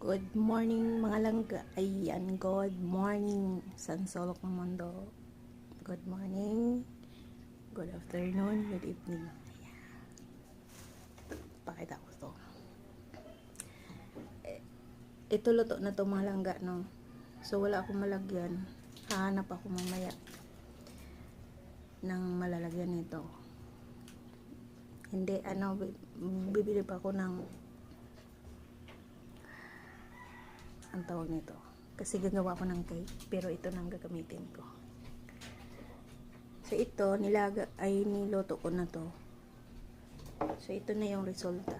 Good morning mga langga. Ayan, good morning Sansolok ng mundo. Good morning, good afternoon, good evening. Ayan. Pakita ko to. Ito luto na to mga langga, no? So wala akong malagyan. Hahanap ako mamaya ng malalagyan nito. Hindi, bibili pa ako ng ang tawag nito. Kasi gagawa ko ng cake, pero ito nang gagamitin ko. So ito, niluto ko na to. So ito na yung resulta.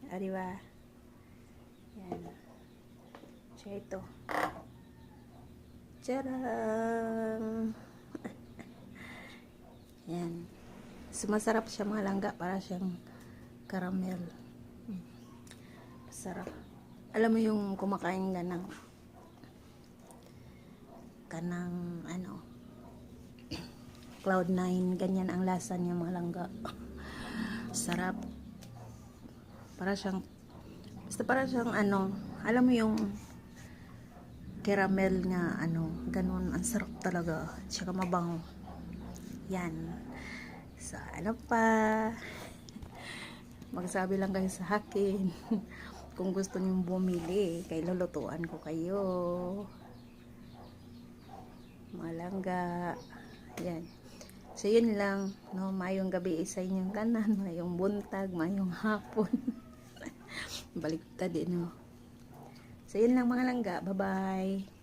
Diba? Yan. So ito. Tcharam! Yan. Sumasarap siya mga langga, para siyang caramel. Sarap. Alam mo yung kumakain ka ng Cloud9, ganyan ang lasa niya mga langga. Sarap. Para siyang alam mo yung caramel nga ganun, ang sarap talaga. Tsaka mabango. Yan. So, magsabi lang kayo sa akin. Kung gusto niyong bumili, kay lulutuan ko kayo. Malangga. Yan. So, yun lang. No? Mayong gabi isa inyong kanan. Mayong buntag. Mayong hapon. Baliktad no? So, yun lang mga langga. Bye-bye.